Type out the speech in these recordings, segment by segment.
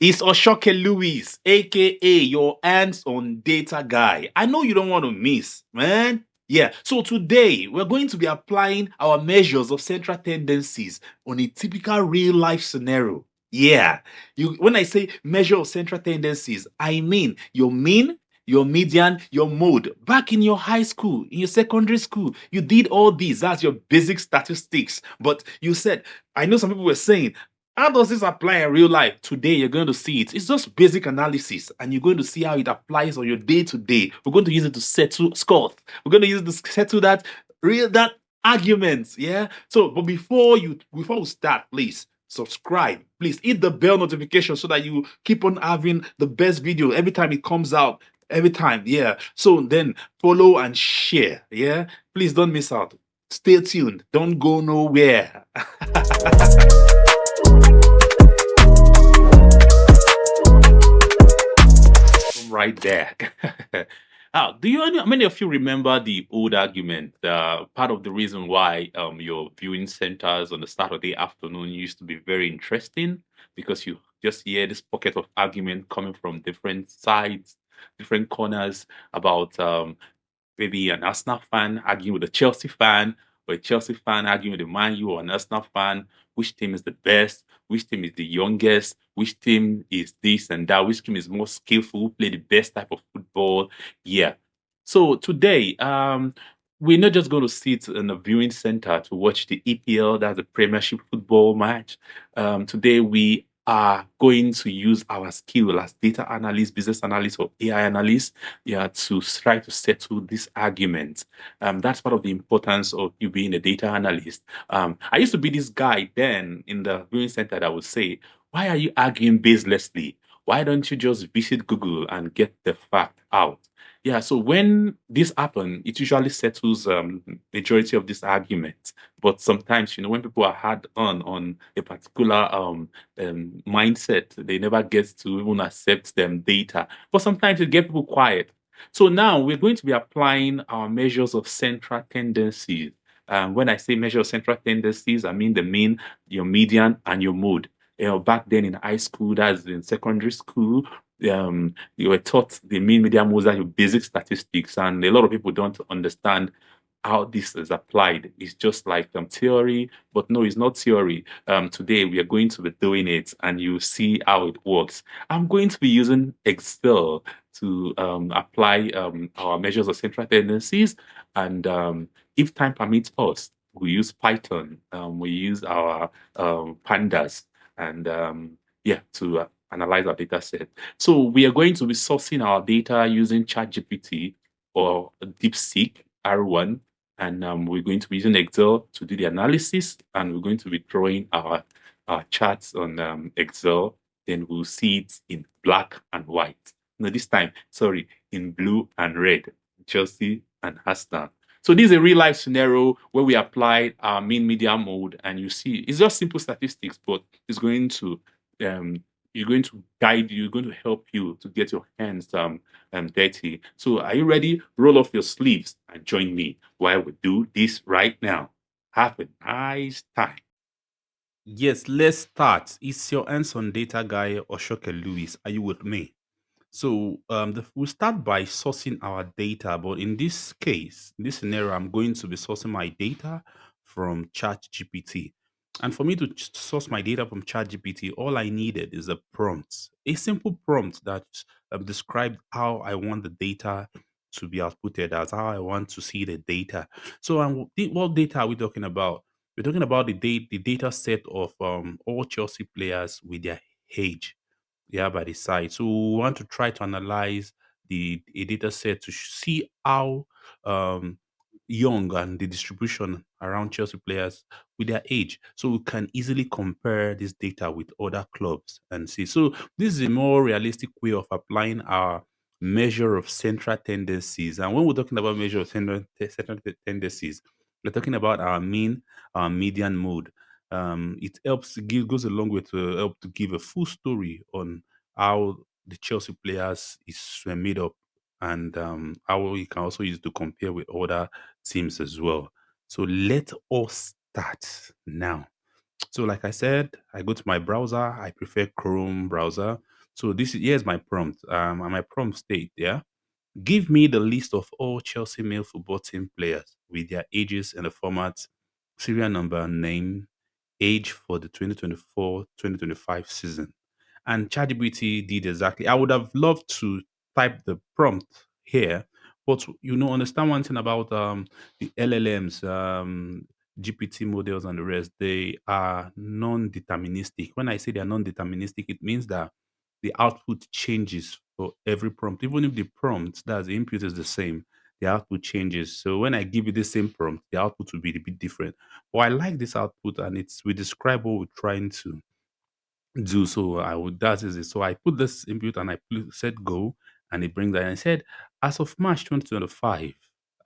It's Oshoke Lewis, aka your hands on data guy. I know you don't want to miss, man. Yeah, so today we're going to be applying our measures of central tendencies on a typical real life scenario. Yeah, when I say measure of central tendencies, I mean your mean, your median, your mode. Back in your high school, in your secondary school, you did all these. That's your basic statistics. But you said, I know some people were saying, how does this apply in real life? Today, you're going to see it. It's just basic analysis, and you're going to see how it applies on your day to day. We're going to use it to settle scores. We're going to use it to settle that arguments. Yeah. So, but before we start, please subscribe. Please hit the bell notification so that you keep on having the best video every time it comes out. Every time, yeah. So then follow and share. Yeah. Please don't miss out. Stay tuned. Don't go nowhere. Right there. Do many of you remember the old argument? Part of the reason why your viewing centers on the Saturday afternoon used to be very interesting because you just hear this pocket of argument coming from different sides, different corners about maybe an Arsenal fan arguing with a Chelsea fan, or a Chelsea fan arguing with a Man U or an Arsenal fan. Which team is the best? Which team is the youngest? Which team is this and that? Which team is more skillful? Play the best type of football? Yeah. So today, we're not just going to sit in a viewing center to watch the EPL, that's the Premiership football match. Today, we are going to use our skill as data analysts, business analysts, or AI analysts, yeah, to try to settle this argument. That's part of the importance of you being a data analyst. I used to be this guy then in the viewing center that would say, why are you arguing baselessly? Why don't you just visit Google and get the fact out? Yeah, so when this happens, it usually settles majority of this argument. But sometimes, when people are hard on a particular mindset, they never get to even accept them data. But sometimes it get people quiet. So now we're going to be applying our measures of central tendencies. When I say measure of central tendencies, I mean the mean, your median, and your mode. Back then in high school, that's in secondary school, you were taught the mean, median, modes are your basic statistics, and a lot of people don't understand how this is applied. It's just like theory, but no, it's not theory. Today we are going to be doing it, and you see how it works. I'm going to be using Excel to apply our measures of central tendencies, and if time permits us, we use Python. We use our pandas, and yeah, to analyze our data set. So we are going to be sourcing our data using ChatGPT or DeepSeek R1, and we're going to be using Excel to do the analysis, and we're going to be drawing our charts on Excel. Then we'll see it in black and white. No, this time, sorry, in blue and red, Chelsea and Arsenal. So this is a real life scenario where we applied our mean median mode, and you see it's just simple statistics, but it's going to you're going to guide you, going to help you to get your hands dirty. So are you ready? Roll off your sleeves and join me while we do this right now. Have a nice time. Yes, let's start. It's your hands-on data guy, Oshoke Lewis. Are you with me? So we'll start by sourcing our data, but in this case, in this scenario, I'm going to be sourcing my data from ChatGPT. And for me to source my data from ChatGPT, all I needed is a prompt, a simple prompt that described how I want the data to be outputted, as how I want to see the data. So, what data are we talking about? We're talking about the data set of all Chelsea players with their age, yeah, by the side. So we want to try to analyze the a data set to see how um, young and the distribution around Chelsea players with their age. So we can easily compare this data with other clubs and see. So this is a more realistic way of applying our measure of central tendencies. And when we're talking about measure of central tendencies, we're talking about our mean, our median mode. It goes a long way to help to give a full story on how the Chelsea players is made up, and how you can also use to compare with other teams as well. So let us start now. So, like I said, I go to my browser. I prefer Chrome browser. So here's my prompt. And my prompt state, yeah. Give me the list of all Chelsea male football team players with their ages in the format serial number, name, age for the 2024-2025 season. And ChatGPT did exactly. I would have loved to type the prompt here, but understand one thing about the LLMs, GPT models, and the rest. They are non-deterministic. When I say they are non-deterministic, it means that the output changes for every prompt, even if the prompt that's the input is the same. The output changes. So when I give you the same prompt, the output will be a bit different. But I like this output, and we describe what we're trying to do. So I would that is it. So I put this input and said go, and it brings that. And I said, as of March 2025,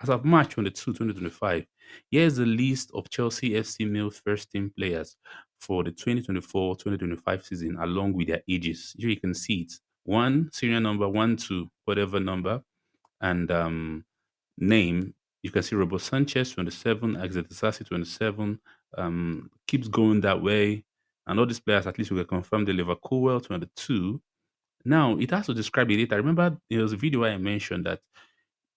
as of March 22, 2025, here's the list of Chelsea FC male first team players for the 2024-2025 season, along with their ages. Here you can see it. One serial number, one to whatever number, and name, you can see Robo Sanchez 27, Axel Disasi 27, keeps going that way. And all these players, at least we can confirm the Liverpool 22. Now, it has to describe the data. Remember, there was a video where I mentioned that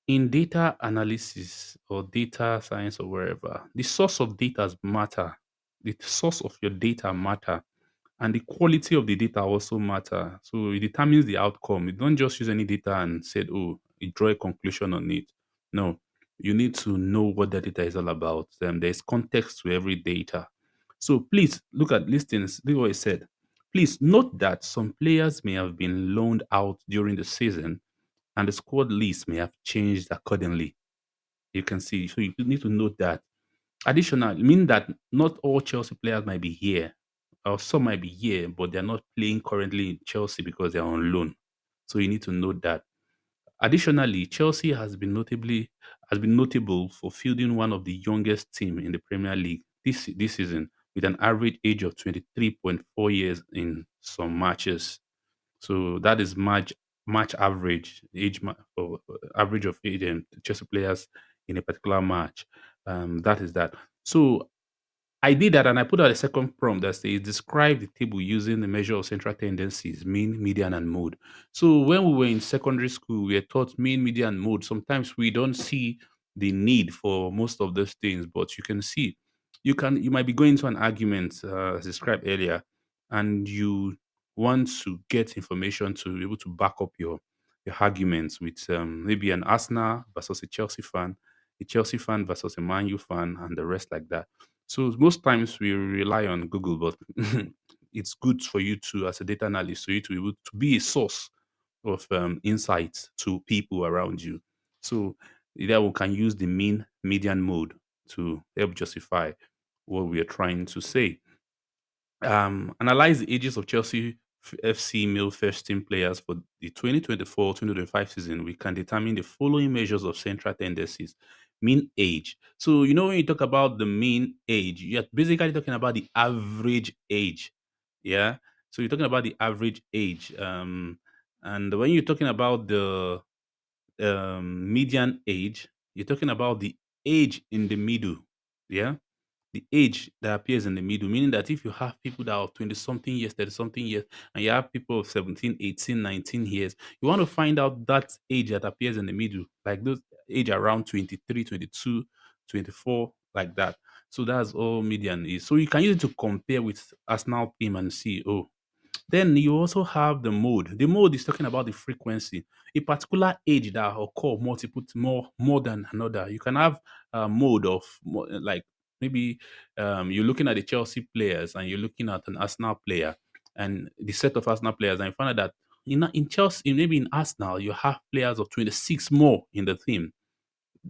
in data analysis or data science or wherever, the source of data matter. The source of your data matter, and the quality of the data also matter. So it determines the outcome. You don't just use any data and said, oh, you draw a conclusion on it. No, you need to know what the data is all about. There's context to every data. So please look at listings. Look what it said. Please note that some players may have been loaned out during the season, and the squad list may have changed accordingly. You can see. So you need to note that. Additional, meaning that not all Chelsea players might be here, or some might be here, but they're not playing currently in Chelsea because they're on loan. So you need to note that. Additionally, Chelsea has been notable for fielding one of the youngest team in the Premier League this season, with an average age of 23.4 years in some matches. So that is match average or average of age and Chelsea players in a particular match. That is that. So I did that, and I put out a second prompt that says describe the table using the measure of central tendencies, mean, median, and mode. So when we were in secondary school, we were taught mean, median, and mode. Sometimes we don't see the need for most of those things, but you can see you might be going to an argument as described earlier, and you want to get information to be able to back up your arguments with maybe an Arsenal versus a Chelsea fan versus a Man U fan, and the rest like that. So most times we rely on Google, but it's good for you to, as a data analyst, for you to be able to be a source of insights to people around you. So that we can use the mean median mode to help justify what we are trying to say. Analyze the ages of Chelsea FC male first team players for the 2024-2025 season. We can determine the following measures of central tendencies. Mean age. So, when you talk about the mean age, you're basically talking about the average age. Yeah. So, you're talking about the average age. And when you're talking about the median age, you're talking about the age in the middle. Yeah, the age that appears in the middle, meaning that if you have people that are 20 something years, 30 something years, and you have people of 17, 18, 19 years, you want to find out that age that appears in the middle, like those age around 23, 22, 24, like that. So that's all median is. So you can use it to compare with Arsenal team and see, oh, then you also have the mode. The mode is talking about the frequency. A particular age that occur more than another. You can have a mode of like maybe you're looking at the Chelsea players and you're looking at an Arsenal player and the set of Arsenal players, and you find out that in Chelsea, maybe in Arsenal, you have players of 26 more in the team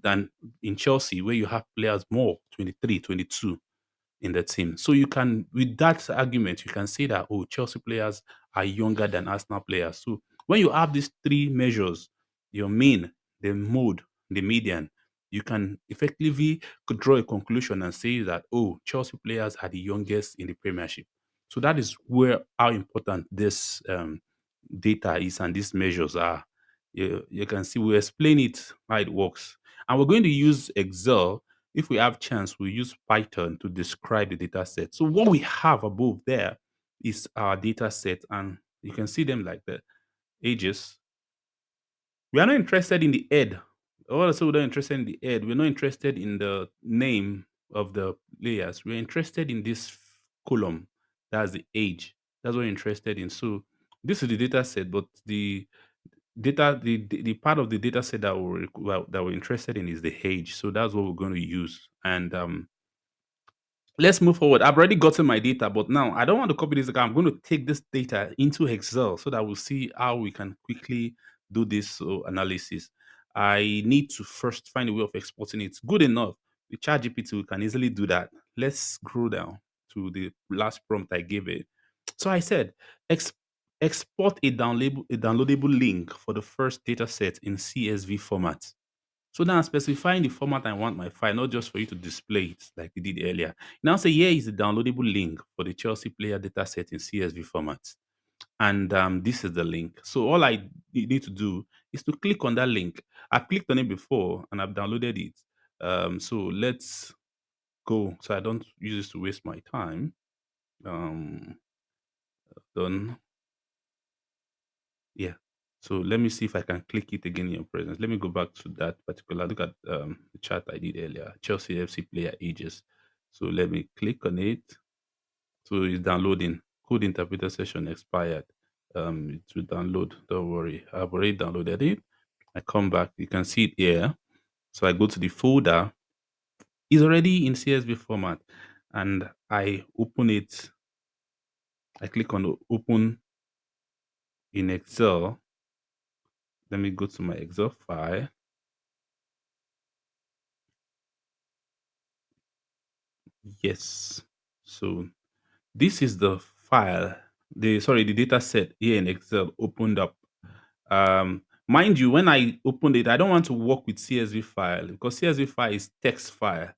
than in Chelsea, where you have players more 23, 22 in the team. So you can, with that argument, you can say that, oh, Chelsea players are younger than Arsenal players. So when you have these three measures, your mean, the mode, the median, you can effectively could draw a conclusion and say that, oh, Chelsea players are the youngest in the Premiership. So that is where how important this data is and these measures are. You can see we explain it how it works. And we're going to use Excel. if we have chance, we use Python to describe the data set. So what we have above there is our data set, and you can see them like the ages. We are not interested in the head. Also, we're not interested in the head. We're not interested in the name of the layers. We're interested in this column. That's the age. That's what we're interested in. So this is the data set, but the part of the data set that we're interested in is the age. So that's what we're going to use. And let's move forward. I've already gotten my data, but now I don't want to copy this again. I'm going to take this data into Excel so that we'll see how we can quickly do this analysis. I need to first find a way of exporting it. Good enough. With ChatGPT, we can easily do that. Let's scroll down to the last prompt I gave it. So I said, ex- export a downloadable link for the first data set in CSV format. So now I'm specifying the format I want my file, not just for you to display it like we did earlier. Now say here is the downloadable link for the Chelsea player dataset in CSV format. And this is the link. So all I need to do is to click on that link. I've clicked on it before and I've downloaded it. So let's go. So I don't use this to waste my time. Done. Yeah. So let me see if I can click it again in your presence. Let me go back to that particular look at the chart I did earlier, Chelsea FC player ages. So let me click on it. So it's downloading. Code interpreter session expired. It will download. Don't worry. I've already downloaded it. I come back. You can see it here. So I go to the folder. It's already in CSV format. And I open it. I click on open in Excel. Let me go to my Excel file. Yes. So this is the file, the data set here in Excel opened up. Mind you, when I opened it, I don't want to work with CSV file because CSV file is text file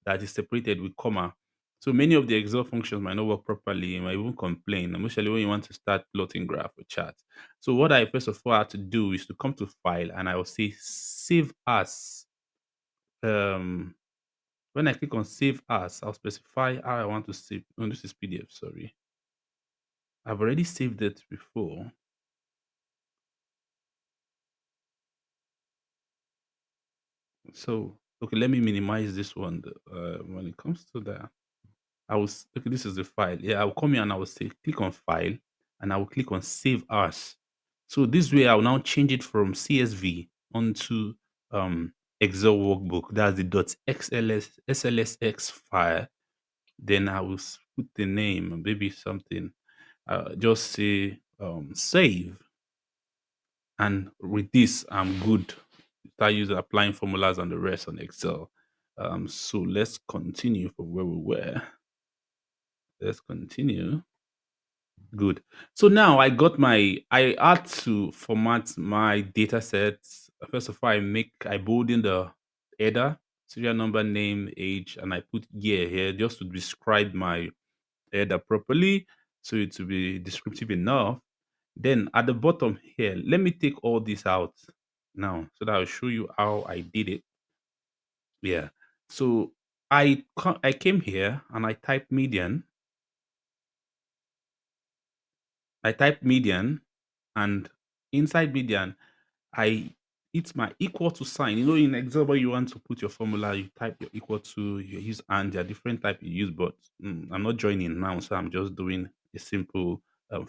that is separated with comma. So many of the Excel functions might not work properly, you might even complain, especially when you want to start plotting graph or chart. So what I first of all had to do is to come to file and I will say save as. Um, when I click on save as, I'll specify how I want to save. Oh, this is PDF, sorry. I've already saved it before. So, okay, let me minimize this one. When it comes to that, okay, this is the file. Yeah, I'll come here and I will say, click on file and I will click on save as. So this way I'll now change it from CSV onto Excel workbook. That's the .xls SLSX file. Then I will put the name, maybe something. Just say save. And with this, I'm good. Start using applying formulas and the rest on Excel. So let's continue from where we were. Let's continue. Good. So now I had to format my data sets. First of all, I bold in the header, serial number, name, age, and I put year here just to describe my header properly. So it will be descriptive enough. Then at the bottom here, let me take all this out now so that I'll show you how I did it. Yeah. So I came here and I typed median. I typed median and inside median, I it's my equal to sign. You know, in Excel, where you want to put your formula, you type your equal to, you use and there are different type you use, but I'm not joining now, so I'm just doing a simple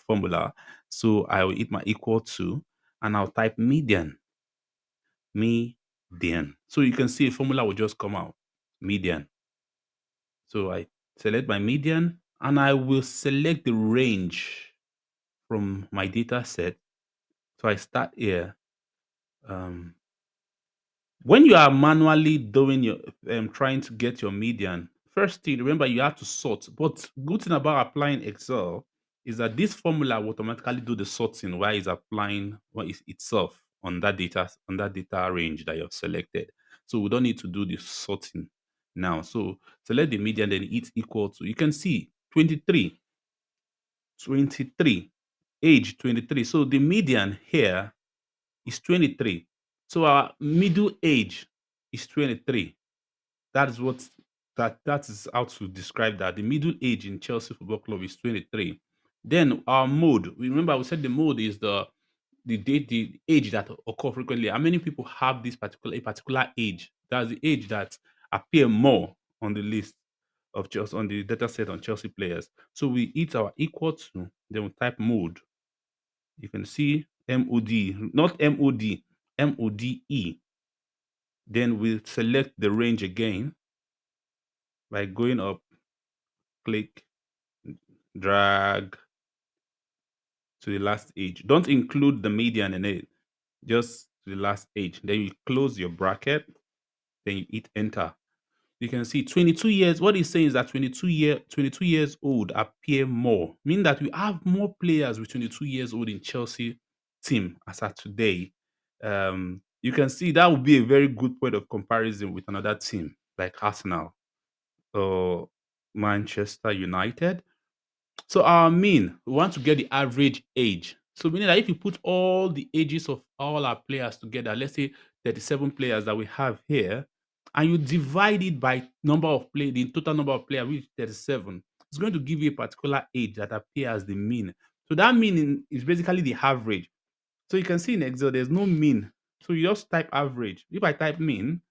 formula. So I will hit my equal to and I'll type median. So you can see a formula will just come out, median. So I select my median and I will select the range from my data set. So I start here. Um, when you are manually doing your trying to get your median, first thing remember you have to sort. But good thing about applying Excel is that this formula will automatically do the sorting while it's applying itself on that data range that you've selected. So we don't need to do the sorting now. So select the median, then it's equal to, you can see 23, 23, age 23. So the median here is 23. So our middle age is 23. That is what that is how to describe that. The middle age in Chelsea Football Club is 23. Then our mode. Remember, we said the mode is the date, the age that occur frequently. How many people have this particular age? That's the age that appear more on the list of Chelsea on the data set on Chelsea players. So we hit our equal to, then we type mode. You can see MOD, not MOD, MODE. Then we select the range again by going up, click, drag to the last age. Don't include the median in it, just to the last age. Then you close your bracket, then you hit enter. You can see 22 years. What he's saying is that 22 years old appear more, meaning that we have more players with 22 years old in Chelsea team as at today. You can see that would be a very good point of comparison with another team like Arsenal or Manchester United. So our mean, we want to get the average age. So meaning that if you put all the ages of all our players together, let's say 37 players that we have here, and you divide it by number of play, the total number of players, which is 37, it's going to give you a particular age that appears as the mean. So that meaning is basically the average. So you can see in Excel, there's no mean. So you just type average. If I type mean,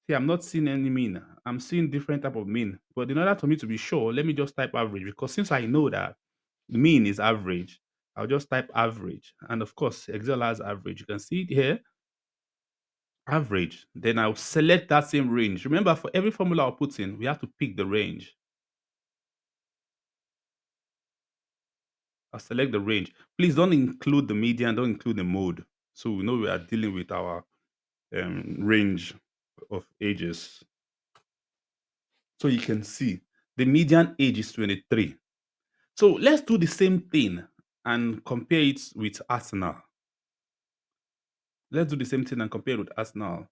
see, I'm not seeing any mean. I'm seeing different type of mean. But in order for me to be sure, let me just type average, because since I know that the mean is average, I'll just type average. And of course, Excel has average. You can see it here, average. Then I'll select that same range. Remember, for every formula I'll put in, we have to pick the range. I'll select the range. Please don't include the median, don't include the mode. So we know we are dealing with our range of ages. So you can see the median age is 23. So let's do the same thing and compare it with Arsenal. Let's do the same thing and compare it with Arsenal.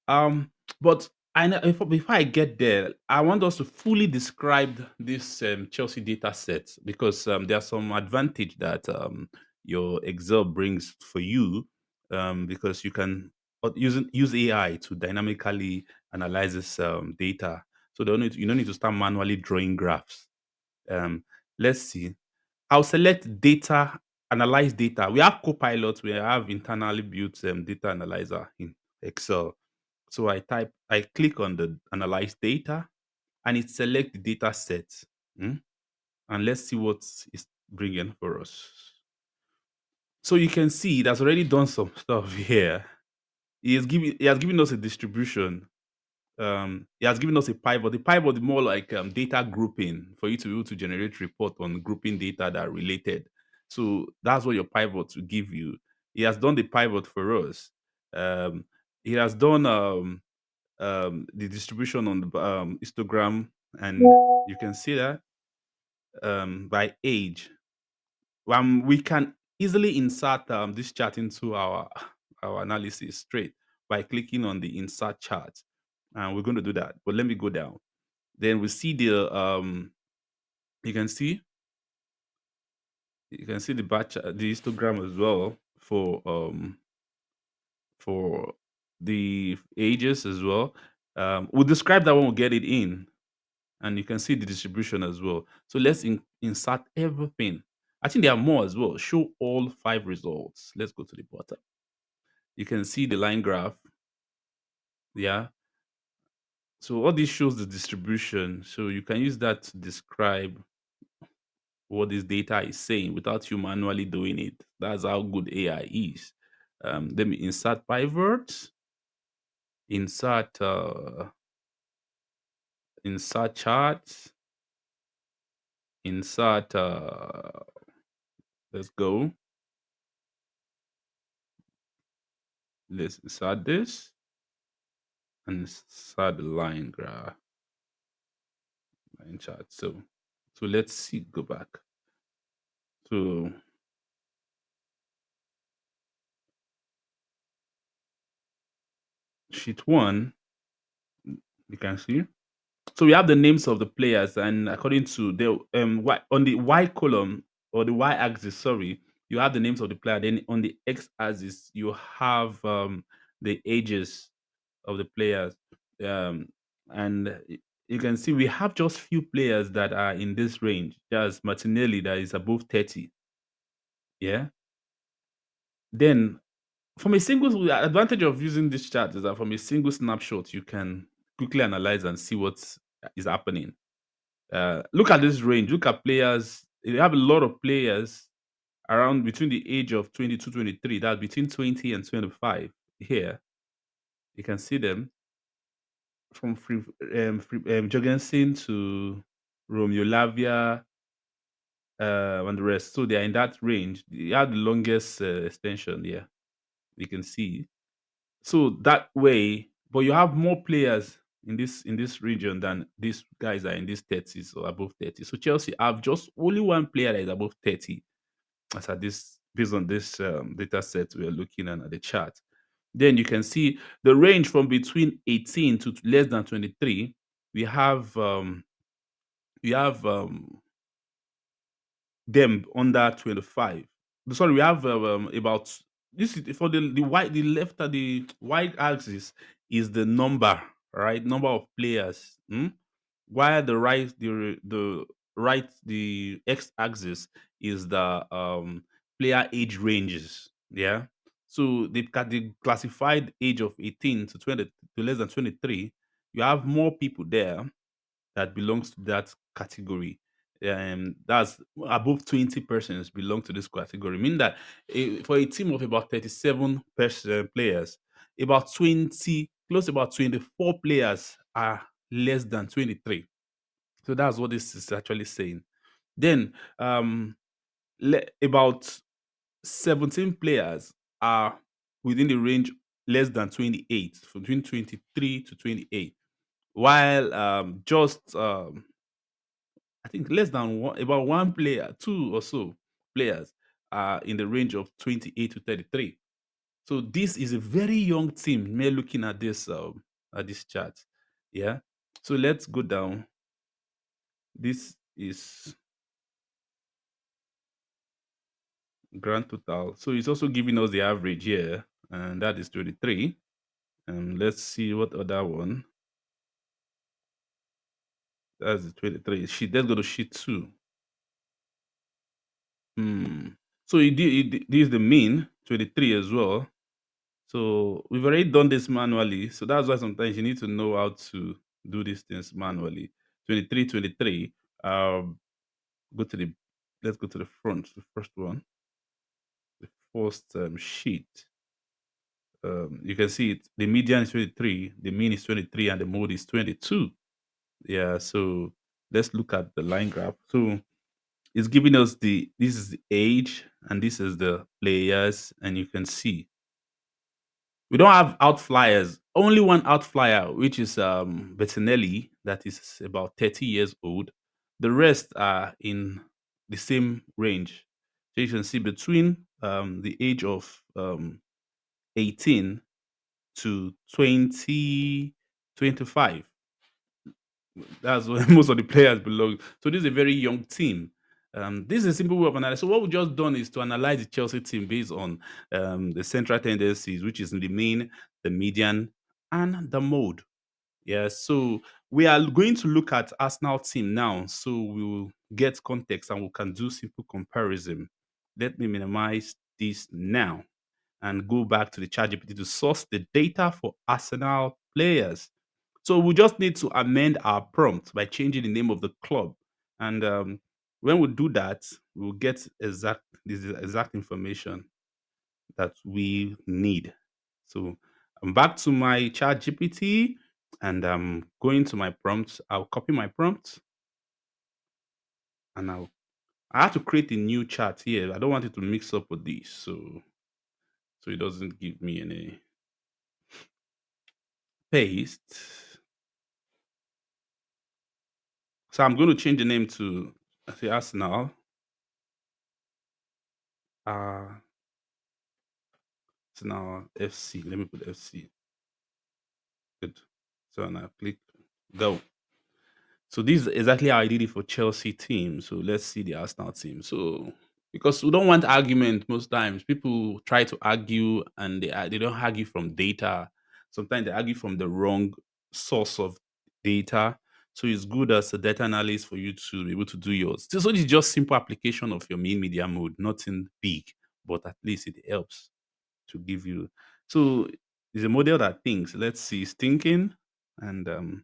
Um, but I know, before I get there, I want us to fully describe this Chelsea data set, because there's some advantage that your Excel brings for you, because you can use AI to dynamically analyze this data. So you don't need to start manually drawing graphs. Um, let's see. I'll select data, analyze data. We have Copilot, we have internally built data analyzer in Excel. So I click on the analyze data, and it select the data set. mm, And let's see what it's bringing for us. So you can see it has already done some stuff here. It has given us a distribution. It has given us a pivot. The pivot is more like data grouping for you to be able to generate report on grouping data that are related. So that's what your pivot will give you. It has done the pivot for us. Um, it has done the distribution on the histogram, and you can see that by age. We can easily insert this chart into our analysis straight by clicking on the insert chart, and we're going to do that. But let me go down. Then we see you can see the batch, the histogram as well for the ages as well. We'll describe that when we get it in, and you can see the distribution as well. So let's insert everything. I think there are more as well. Show all 5 results. Let's go to the bottom. You can see the line graph. Yeah. So all this shows the distribution. So you can use that to describe what this data is saying without you manually doing it. That's how good AI is. Let me insert pivot, insert insert charts, insert let's go. Let's insert this and insert the line graph, line chart. So let's see, go back to sheet 1. You can see. So we have the names of the players, and according to the on the Y column, or the Y axis, sorry, you have the names of the player. Then on the X axis, you have the ages of the players. Um, and you can see we have just few players that are in this range. Just Martinelli that is above 30. Yeah. Then from a single the advantage of using this chart is that from a single snapshot you can quickly analyze and see what is happening. Look at this range. Look at players. You have a lot of players around between the age of 22, 23. That's between 20 and 25. Here you can see them from Jorgensen to Romeo Lavia, and the rest. So they are in that range. They have the longest extension. Yeah, you can see. So that way, but you have more players in this region than these guys are in these 30s or above 30. So Chelsea have just only one player that is above 30 as at this based on this data set we are looking at the chart. Then you can see the range from between 18 to less than 23. We have we have them under 25. Sorry, we have about this is for the white the left the white axis is the number, right? Number of players. While the right the x axis is the player age ranges. Yeah. So they classified age of 18 to 20 to less than 23. You have more people there that belongs to that category. That's above 20 persons belong to this category. Meaning that for a team of about 37 players, about 20, close to about 24 players are less than 23. So that's what this is actually saying. Then about 17 players are within the range less than 28, from between 23 to 28. While just I think less than one, about one player, two or so players are in the range of 28 to 33. So this is a very young team. Mere looking at this chart, yeah. So let's go down. This is grand total. So it's also giving us the average here, and that is 23. And let's see what other one. That's the 23. Sheet. Let's go to sheet two. Hmm. So this is the mean 23 as well. So we've already done this manually. So that's why sometimes you need to know how to do these things manually. 23, 23. Go to the let's go to the front, the first one, the first sheet. You can see it. The median is 23, the mean is 23, and the mode is 22. Yeah. So let's look at the line graph. So it's giving us this is the age and this is the players, and you can see we don't have outflyers. Only one outflyer, which is Bettinelli, that is about 30 years old. The rest are in the same range. So you can see between the age of 18 to 25. That's where most of the players belong. So this is a very young team. This is a simple way of analysis. So what we've just done is to analyze the Chelsea team based on the central tendencies, which is in the mean, the median, and the mode. Yeah. So we are going to look at Arsenal team now. So we will get context and we can do simple comparison. Let me minimize this now and go back to the ChatGPT to source the data for Arsenal players. So we just need to amend our prompt by changing the name of the club. And when we do that, we'll get this exact information that we need. So I'm back to my chat GPT and I'm going to my prompt. I'll copy my prompt and I have to create a new chat here. I don't want it to mix up with this. So it doesn't give me any paste. So I'm going to change the name to say Arsenal. Uh, Arsenal FC. Let me put FC. Good. So now click go. So this is exactly how I did it for Chelsea team. So let's see the Arsenal team. So because we don't want argument most times, people try to argue and they don't argue from data. Sometimes they argue from the wrong source of data. So it's good as a data analyst for you to be able to do yours. So it's just simple application of your main media mode, nothing big, but at least it helps to give you. So it's a model that thinks. Let's see, it's thinking, and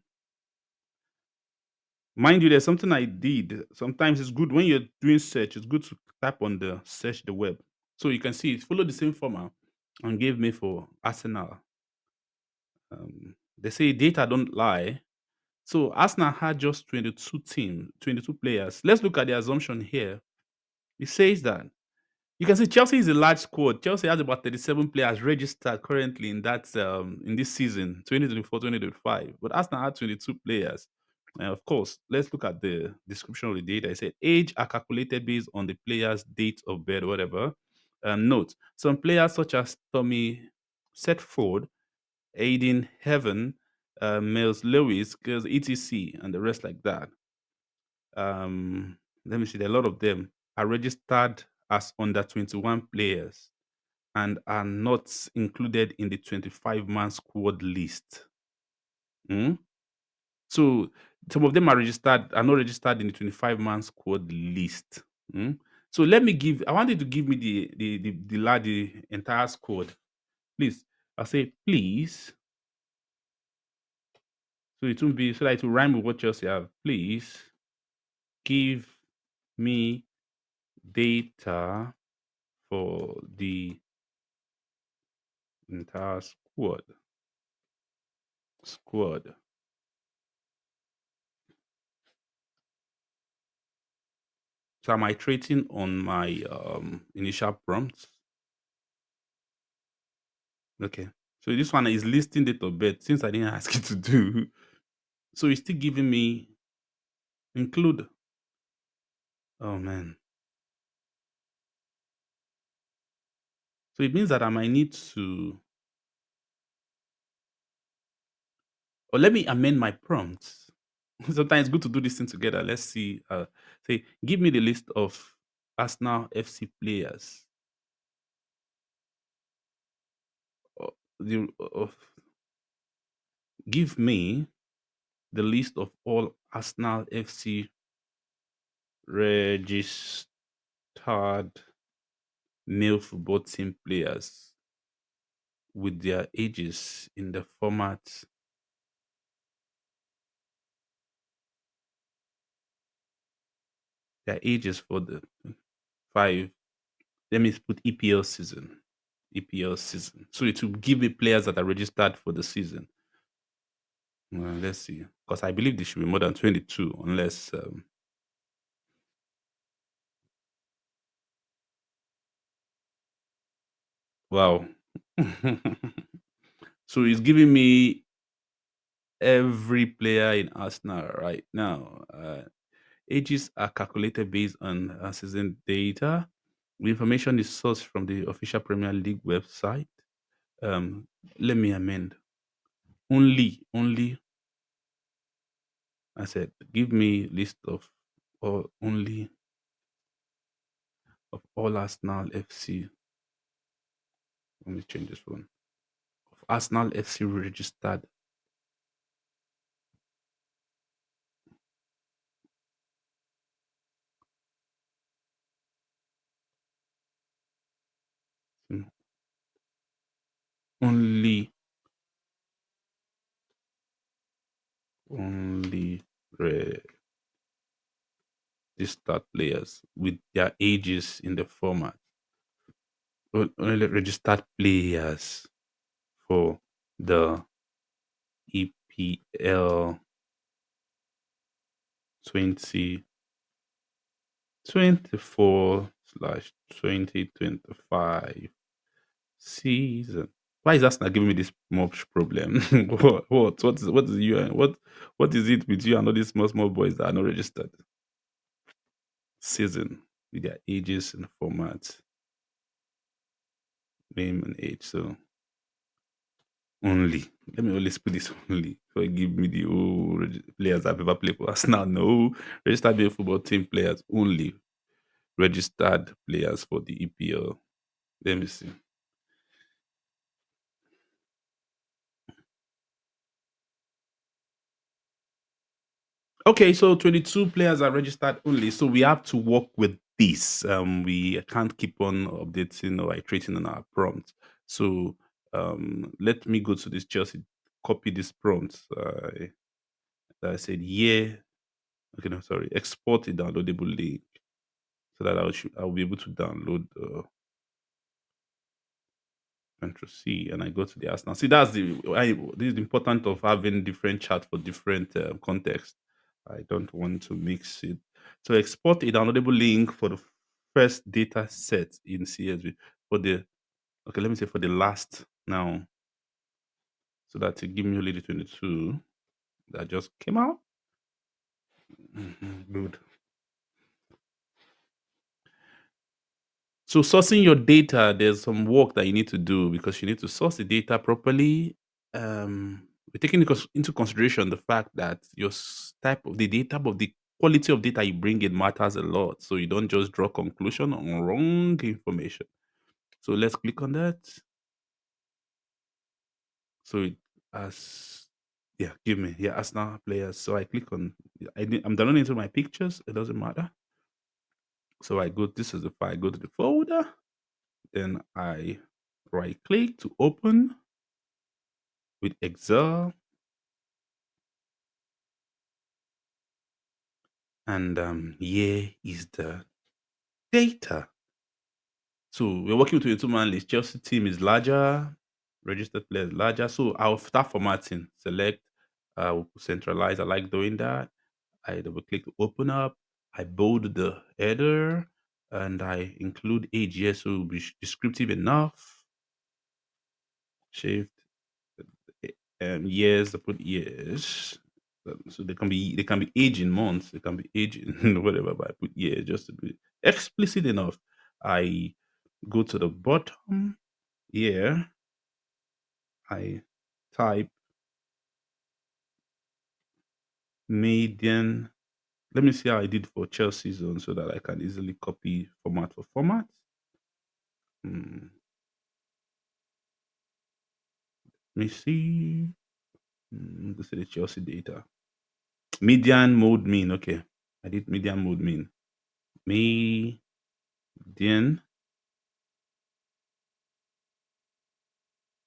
mind you, there's something I did. Sometimes it's good when you're doing search. It's good to type on the search the web, so you can see it follow the same format and gave me for Arsenal. They say data don't lie. So Arsenal had just 22 players. Let's look at the assumption here. It says that you can see Chelsea is a large squad. Chelsea has about 37 players registered currently in this season, 2024-2025. But Arsenal had 22 players. And of course, let's look at the description of the data. It said age are calculated based on the player's date of birth, whatever. Note, some players such as Tommy Setford, Aiden Heaven, Miles Lewis, Girls etc., and the rest like that. Let me see, there are a lot of them are registered as under 21 players and are not included in the 25-man squad list. Mm? So some of them are not registered in the 25-man squad list. Mm? So I wanted to give me the entire squad. Please. I'll say please. So it won't be so that it will rhyme with what Chelsea have. Please give me data for the entire squad. So am I iterating on my initial prompt? Okay. So this one is listing date of birth since I didn't ask it to do. So it's still giving me include. Oh man. So it means that I might need to, or let me amend my prompts. Sometimes it's good to do this thing together. Let's see. Say, give me the list of Arsenal FC players. Or of give me the list of all Arsenal FC registered male football team players with their ages in the format, their ages for the five. Let me put EPL season. EPL season. So it will give me players that are registered for the season. Let's see. Because I believe there should be more than 22, unless. Wow. So it's giving me every player in Arsenal right now. Ages are calculated based on season data. The information is sourced from the official Premier League website. Um, Let me amend. Only. I said, give me list of only of all Arsenal FC. Let me change this one. Of Arsenal FC registered. mm, Only only registered players with their ages in the format. Only registered players for the EPL 2024/2025 season. Why is Arsenal giving me this much problem? What is you and what is it with you and all these small boys that are not registered? Season with their ages and format, name and age. So only. Let me always put this only. So give me the players I've ever played for Arsenal. No registered male football team players only. Registered players for the EPL. Let me see. Okay, so 22 players are registered only. So we have to work with this. We can't keep on updating or iterating on our prompt. So let me go to this Chelsea, copy this prompt. I said, yeah. Okay, no, sorry. Export a downloadable link so that I'll be able to download Control C, and I go to the Arsenal. See, this is the important of having different chat for different context. I don't want to mix it. So export a downloadable link for the first data set in CSV for the let me say for the last now, so that it give me only the 22 that just came out. Good. So sourcing your data, there's some work that you need to do because you need to source the data properly. We're taking into consideration the fact that type of the data, of the quality of data you bring in matters a lot. So you don't just draw conclusion on wrong information. So let's click on that. So it as give me as now players. So I click on I'm downloading into my pictures. It doesn't matter. So I go. This is the file. I go to the folder. Then I right click to open with Excel, and here is the data. So we're working with 22 man list. Chelsea team is larger, registered players larger. So I'll start formatting. Select, centralize. I like doing that. I double click to open up. I bold the header, and I include age here, so it'll be descriptive enough. Shift years. I put years. So they can be age in months. They can be age in whatever. But I put years just to be explicit enough. I go to the bottom here. I type median. Let me see how I did for Chelsea zone so that I can easily copy format for format. Let me see. This is the Chelsea data. Median mode mean. Okay. I did median mode mean. Median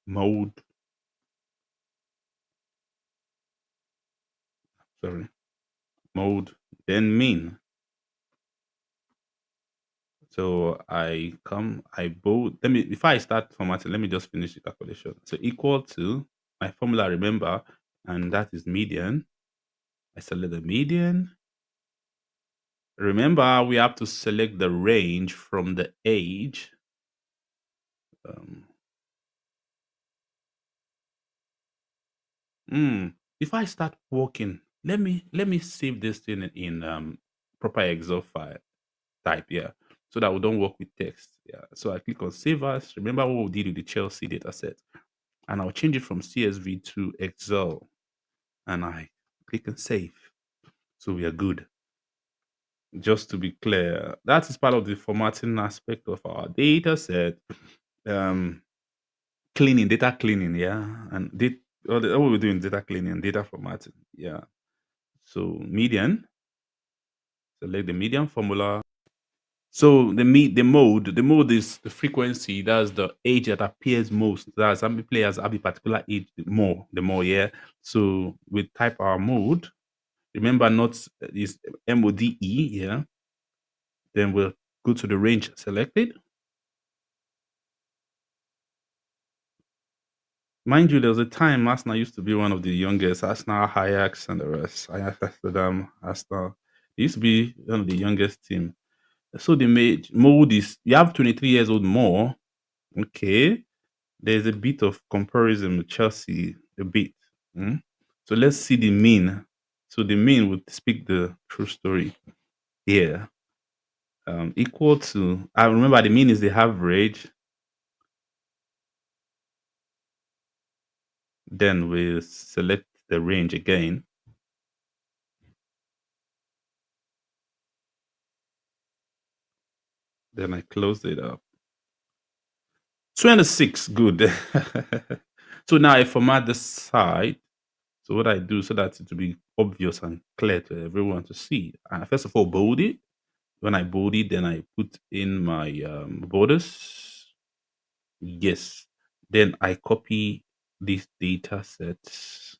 mode. Sorry. Mode. Then mean. So I bold. Before I start formatting, let me just finish the calculation. So equal to my formula, remember, and that is median. I select the median. Remember, we have to select the range from the age. Um, if I start working, let me save this thing in proper Excel file type, yeah, so that we don't work with text. Yeah. So I click on save as. Remember what we did with the Chelsea data set, and I'll change it from CSV to Excel, and I click on save. So we are good. Just to be clear, that is part of the formatting aspect of our data set. Um, Cleaning, data cleaning, yeah, and all we're doing is data cleaning, data formatting, yeah. So median, select the median formula. So the mode is the frequency. That's the age that appears most. That's how many players have a particular age. The more, yeah. So we type our mode. Remember, not is MODE, yeah. Then we'll go to the range selected. Mind you, there was a time Arsenal used to be one of the youngest. Arsenal, Ajax, and the rest. Ajax, Amsterdam, Arsenal. They used to be one of the youngest team. So the mode is you have 23 years old more. Okay, there's a bit of comparison with Chelsea, a bit. Mm. So let's see the mean. So the mean would speak the true story here. Equal to, I remember the mean is the average. Then we select the range again. Then I close it up. 26, good. So now I format the side. So what I do so that it will be obvious and clear to everyone to see. First of all, bold it. When I bold it, then I put in my borders. Yes. Then I copy these data sets,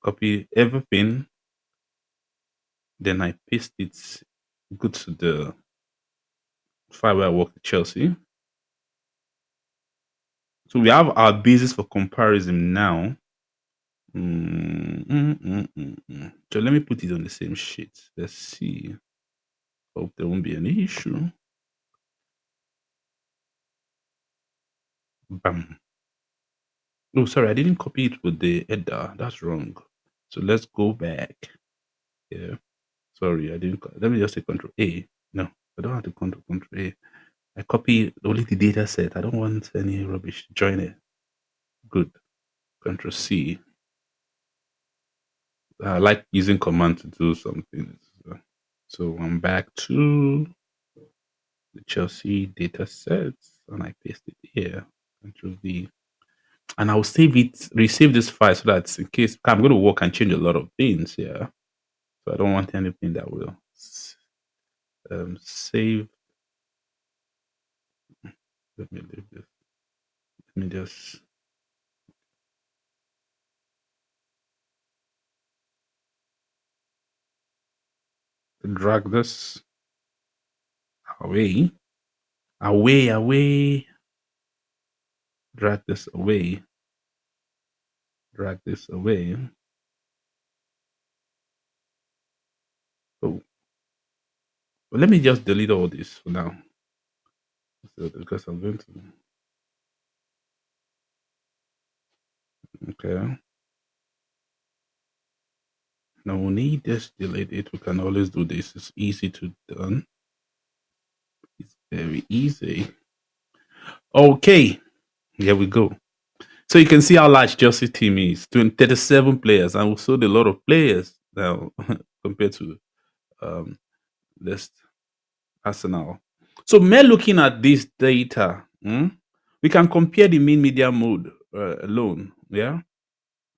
copy everything, then I paste it, go to the file where I work with Chelsea. So we have our basis for comparison now. So let me put it on the same sheet. Let's see. Hope there won't be any issue. Bam. Oh, sorry, I didn't copy it with the header. That's wrong. So let's go back. Yeah. Sorry, I didn't. Let me just say Control A. No, I don't have to Control A. I copy only the data set. I don't want any rubbish. Join it. Good. Control C. I like using command to do something. So I'm back to the Chelsea data sets and I paste it here. Control V. And I'll save it, resave this file so that in case I'm going to work and change a lot of things here. So I don't want anything that will save. Let me leave this. Let me just drag this away, away. Drag this away, drag this away. Oh, well, let me just delete all this for now. So, because I'm going to, okay. No need this, delete it. We can always do this. It's easy to done. It's very easy. Okay, here we go. So you can see how large Chelsea team is. 37 players, and we sold a lot of players now compared to um this Arsenal. So mere looking at this data, we can compare the main media mode alone. Yeah,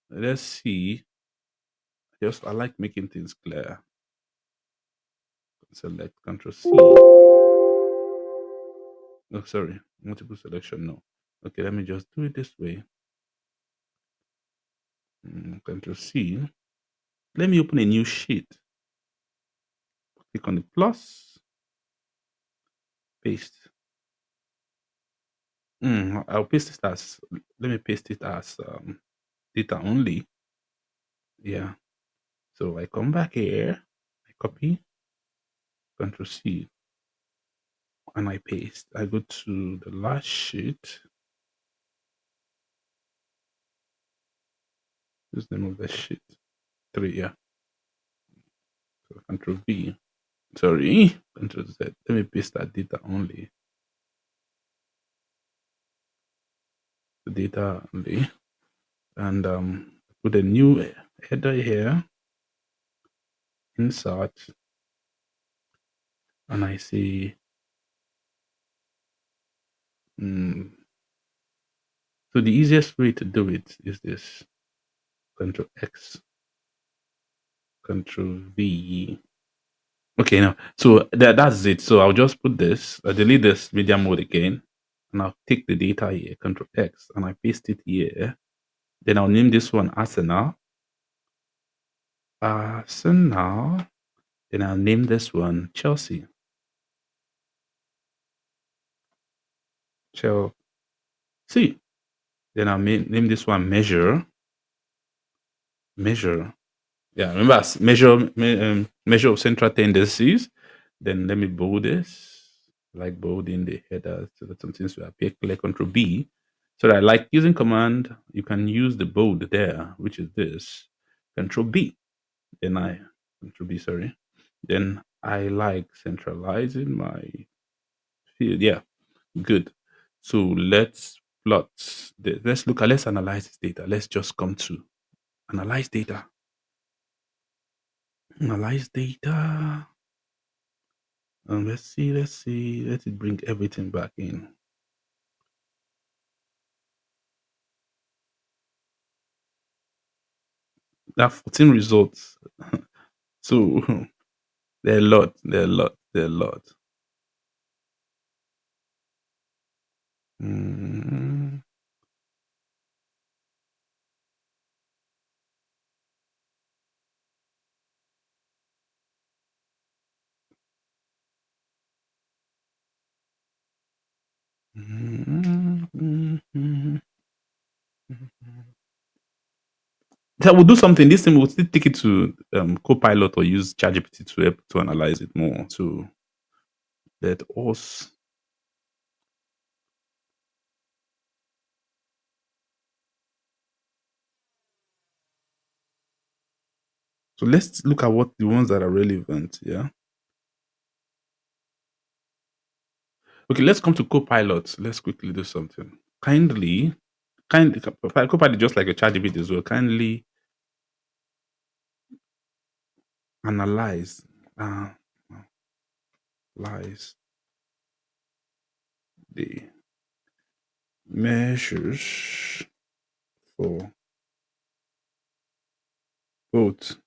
let's see. Just I like making things clear. Select Control C. Oh, sorry, multiple selection. No. Okay, let me just do it this way. Control C. Let me open a new sheet. Click on the plus. Paste. I'll paste it as. Let me paste it as data only. Yeah. So I come back here. I copy. Control C. And I paste. I go to the last sheet. What's the name of the sheet? 3. Yeah. So Control V. Sorry. Control Z. Let me paste that data only. The data only. And put a new header here. Insert. And I say so the easiest way to do it is this. Control X. Control V. Okay, now so that's it. So I'll just put this, I delete this media mode again, and I'll take the data here, Control X, and I paste it here. Then I'll name this one Arsenal. Arsenal. Then I'll name this one Chelsea. Chelsea. Then I'll name this one Measure. Measure. Yeah, remember measure of central tendencies. Then let me bold this. Like bolding the header so that some things will appear clear. Control B. So that I like using command, you can use the bold there, which is this. Control B. Then I Control B, sorry. Then I like centralizing my field. Yeah, good. So let's plot let's analyze this data. Let's just come to analyze data. Analyze data. Let's see. Let it bring everything back in. There are 14 results. So there are a lot. There are a lot. There are a lot. Mm, mm, mm, mm. So we'll do something. This thing we'll still take it to Copilot or use ChatGPT to help to analyze it more. So let us. So let's look at what the ones that are relevant. Yeah. Okay. Let's come to Copilot. Let's quickly do something. Copilot just like a ChatGPT as well. Kindly analyze. Uh, Analyze the measures for both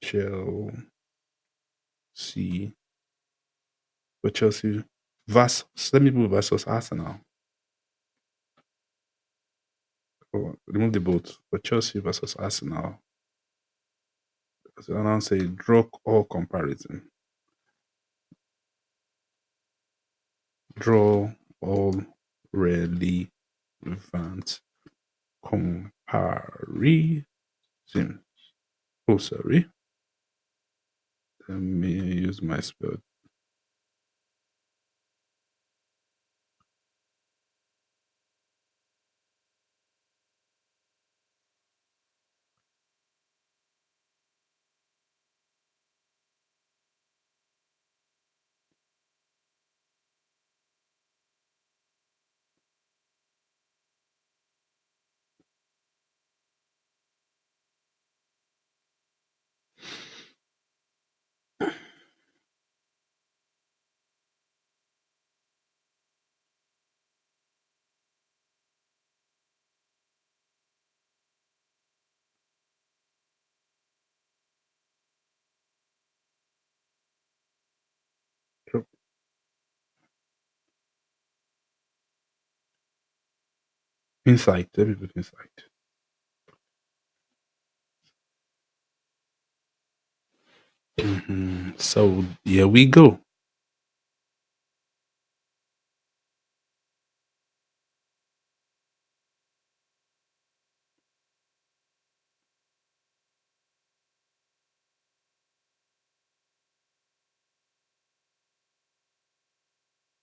Chelsea Chelsea versus, let me put versus Arsenal. Oh, remove the both for Chelsea versus Arsenal. So I now say draw all comparison. Draw all relevant comparison. Oh, sorry. Let me use my spell. Insight. Let me put insight. So here we go.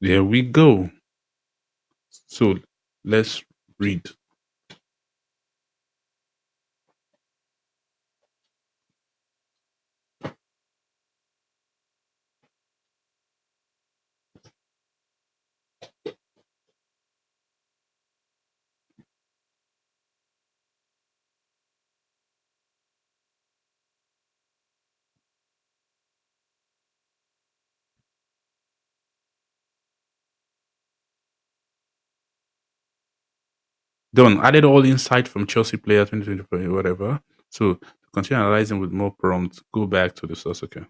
There we go. So let's read. Done. Added all insight from Chelsea player 2024, whatever. So to continue analyzing with more prompts, go back to the source. Okay.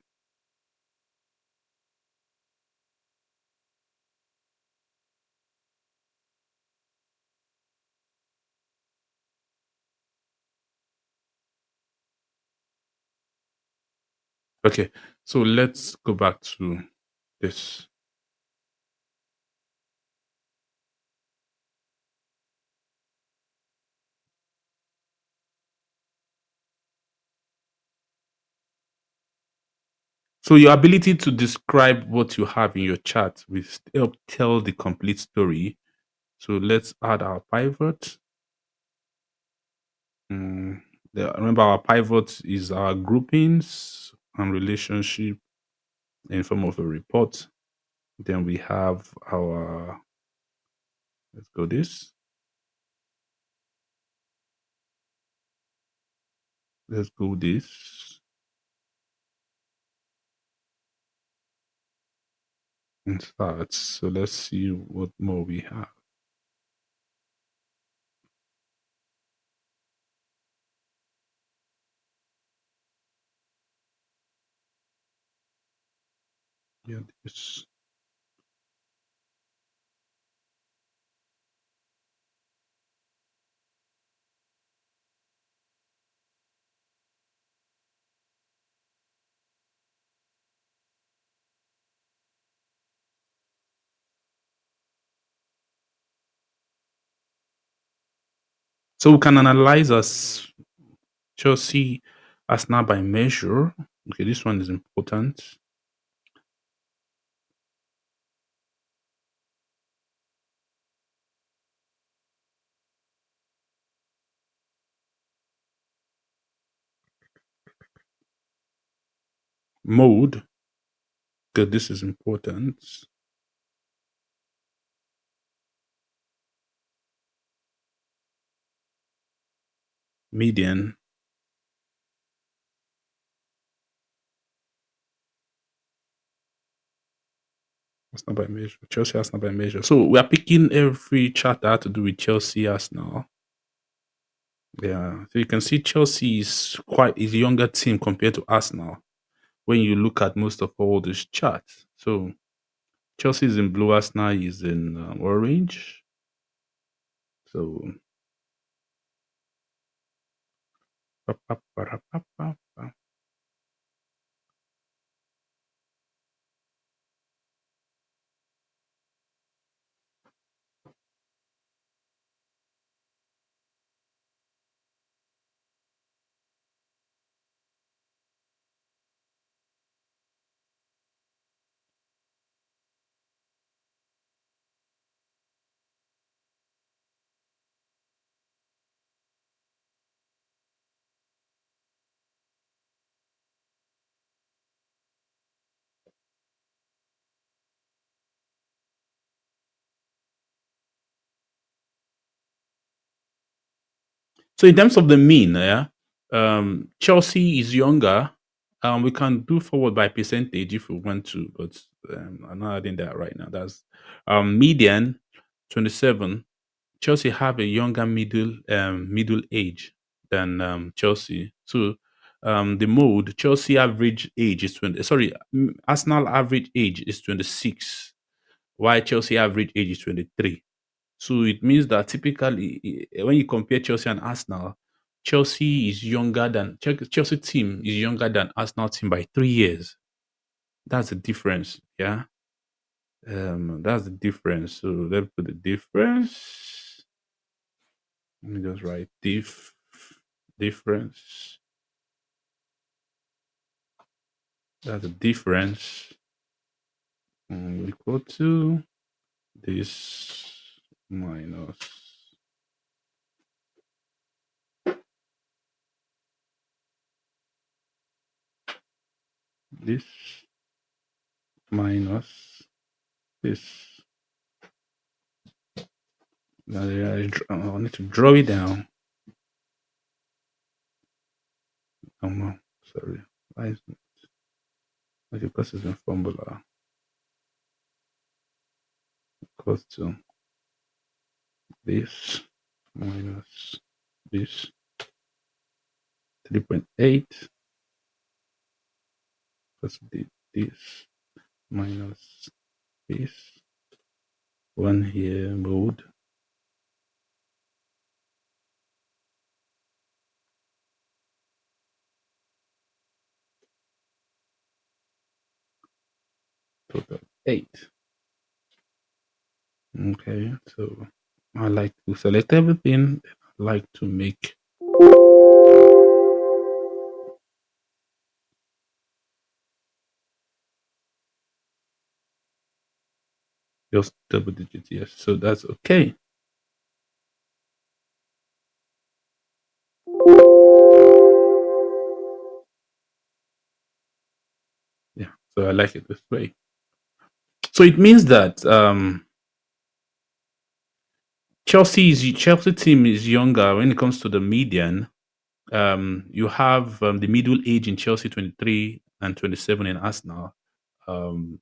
Okay. So let's go back to this. So your ability to describe what you have in your chart will help tell the complete story. So let's add our pivot. Mm, remember, our pivot is our groupings and relationship in form of a report. Then we have our, let's go this. Let's go this and start. So let's see what more we have. Yeah, this. So we can analyze as Chelsea Arsenal by measure. Okay, this one is important. Mode, because this is important. Median, Arsenal by measure. Chelsea Arsenal by measure. So we are picking every chart that had to do with Chelsea Arsenal. Yeah. So you can see Chelsea is a younger team compared to Arsenal when you look at most of all these charts. So Chelsea is in blue, Arsenal is in orange. So pa, pa, pa, ra, pa, pa, pa. So in terms of the mean, yeah, Chelsea is younger. We can do forward by percentage if we want to, but I'm not adding that right now. That's median 27. Chelsea have a younger middle age than Chelsea. So the mode Chelsea average age is 20. Sorry, Arsenal average age is 26, while Chelsea average age is 23. So it means that typically, when you compare Chelsea and Arsenal, Chelsea team is younger than Arsenal team by 3 years. That's the difference. Yeah, that's the difference. So let's put the difference. Let me just write difference. That's the difference. Equal to this minus this minus this. Now I need to draw it down. Oh no, sorry. Why is it? Okay, because it's in formula equals to this minus this 3.8 plus this minus this one here mode total 8. Okay, so I like to select everything. I like to make just double digits. Yes, so that's okay. Yeah, so I like it this way. So it means that Chelsea team is younger when it comes to the median. You have the middle age in Chelsea 23 and 27 in Arsenal. Um,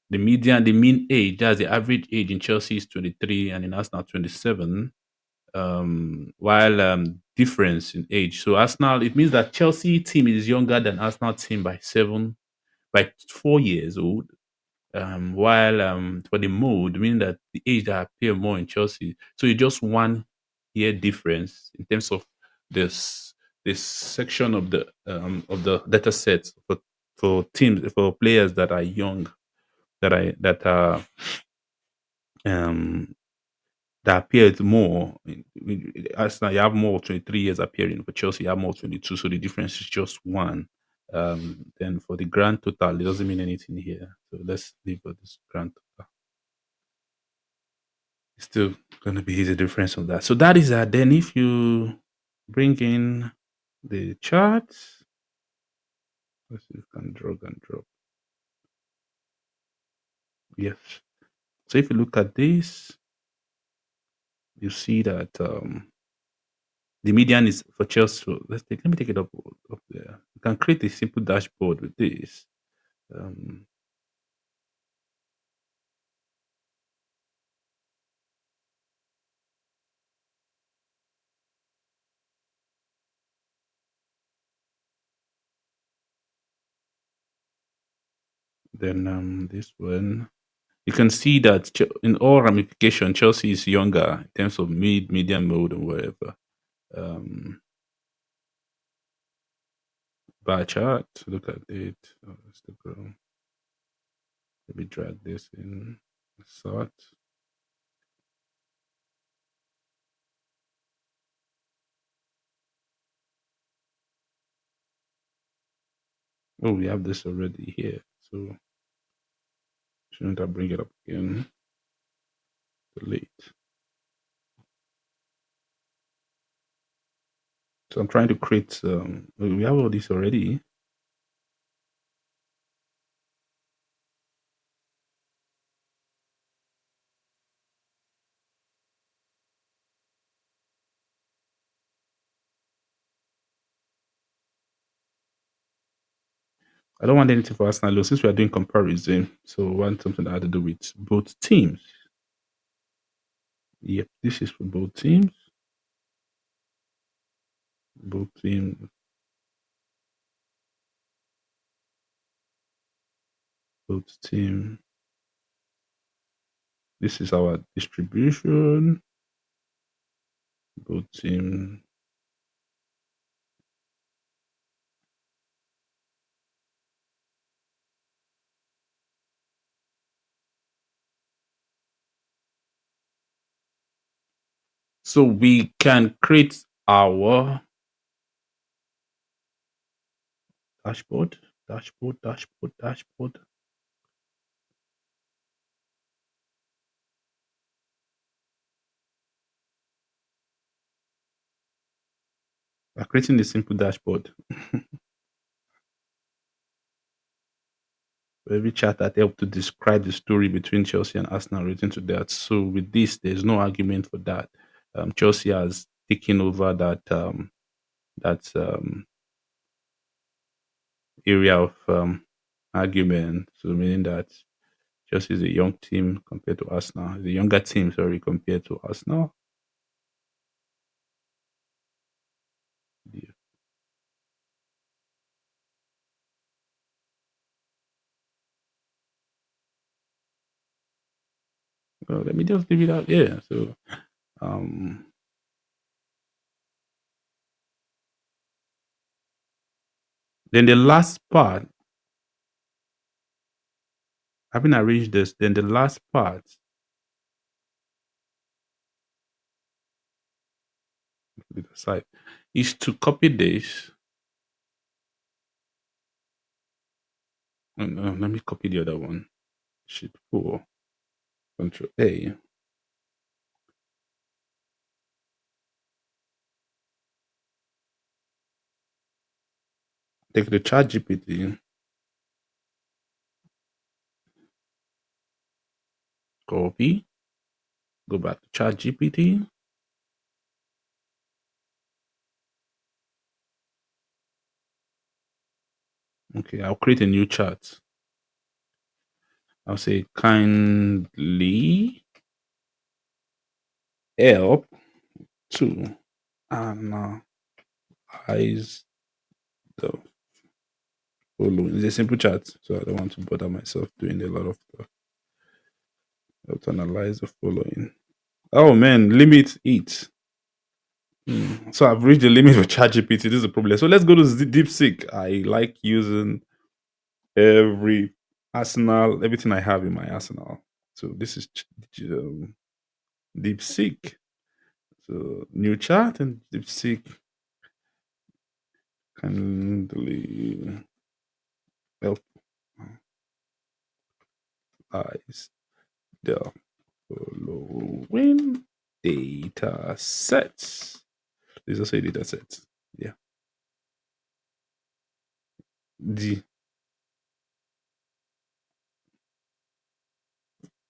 the mean age, that's the average age in Chelsea is 23 and in Arsenal 27. While difference in age. So Arsenal, it means that Chelsea team is younger than Arsenal team by 7 by 4 years old. While for the mode, meaning that the age that appear more in Chelsea, so it's just 1 year difference in terms of this section of the data set for teams for players that are young that are um that appeared more. Arsenal, you have more 23 years appearing. For Chelsea, you have more 22. So the difference is just one. Then for the grand total, it doesn't mean anything here. So let's leave for this grand total. It's still going to be the difference of that. So that is that. Then if you bring in the charts, let's see if you can drag and drop. Yes. So if you look at this, you see that the median is for Chelsea. So let me take it up there. You can create a simple dashboard with this. Um, then this one, you can see that in all ramification, Chelsea is younger in terms of median mode, and whatever. Um, bar chart. Look at it. Instagram. Let me drag this in. Sort. Oh, we have this already here. So shouldn't I bring it up again? Delete. So I'm trying to create. We have all this already. I don't want anything for Arsenal since we are doing comparison. So I want something that had to do with both teams. Yep, this is for both teams. Both teams. Both team. This is our distribution. Both team. So we can create our dashboard, dashboard. We're creating a simple dashboard. Every chart that help to describe the story between Chelsea and Arsenal relating to that. So with this, there's no argument for that. Chelsea has taken over that area of argument. So meaning that Chelsea is a young team compared to Arsenal. The younger team, sorry, compared to Arsenal. Yeah. Well, let me just leave it out. Yeah. So um then the last part, having arranged this, then the last part to the side is to copy this. Let me copy the other one. Shift 4, Control A. Take the chat GPT, copy, go back to chat GPT. Okay, I'll create a new chat. I'll say kindly help to analyze the following. It's a simple chart, so I don't want to bother myself doing a lot of stuff. I have to analyze the following. Oh man, limit it. So I've reached the limit of ChatGPT. This is a problem. So let's go to DeepSeek. I like using every arsenal, everything I have in my arsenal. So this is um, DeepSeek. So new chart and DeepSeek kindly help eyes the following data sets. Let's just say data sets. Yeah. D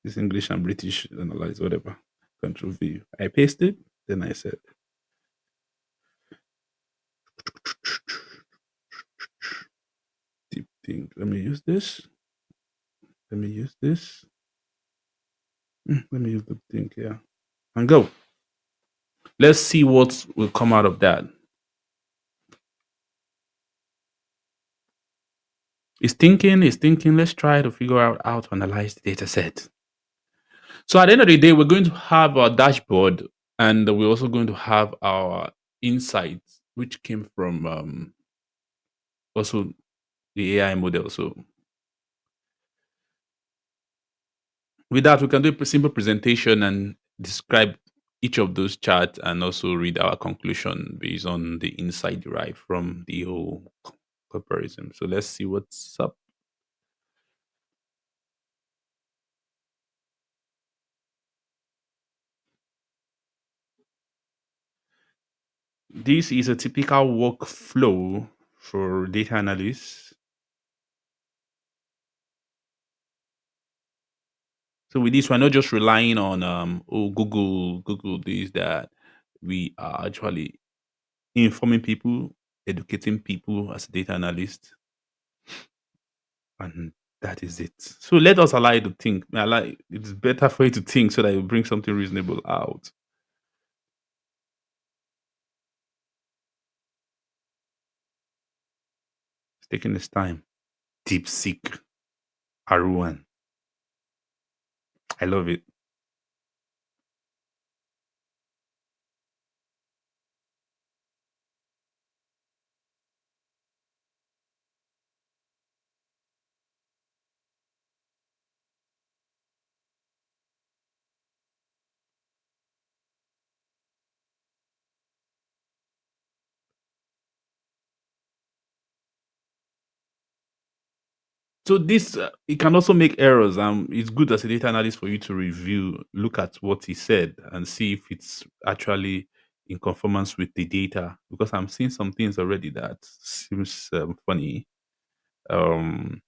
is English and British analyze, whatever. Control V. I pasted, then I said deep think. Let me use this. Let me use this. Let me use the thing here. And go. Let's see what will come out of that. It's thinking. Let's try to figure out how to analyze the data set. So at the end of the day, we're going to have our dashboard and we're also going to have our insights, which came from also the AI model. So with that, we can do a simple presentation and describe each of those charts and also read our conclusion based on the insight derived from the whole comparison. So let's see what's up. This is a typical workflow for data analysts. So with this, we're not just relying on Google this that. We are actually informing people, educating people as data analysts, and that is it. So let us allow you to think. It's better for you to think so that you bring something reasonable out. It's taking its time. Deep seek, Aruan. I love it. So this it can also make errors. It's good as a data analyst for you to review, look at what he said, and see if it's actually in conformance with the data. Because I'm seeing some things already that seems funny. Um,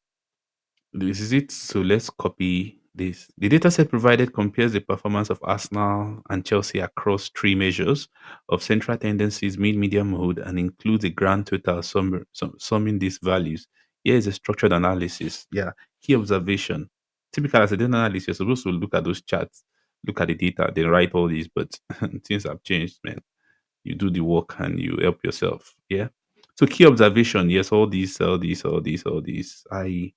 this is it. So let's copy this. The dataset provided compares the performance of Arsenal and Chelsea across three measures of central tendencies, mean, median, mode, and includes a grand total summing these values. Here is a structured analysis. Yeah, key observation. Typical as a data analyst, you're supposed to look at those charts, look at the data, then write all these, but things have changed, man. You do the work and you help yourself. Yeah. So key observation, yes, all these, all these, all these, all these. I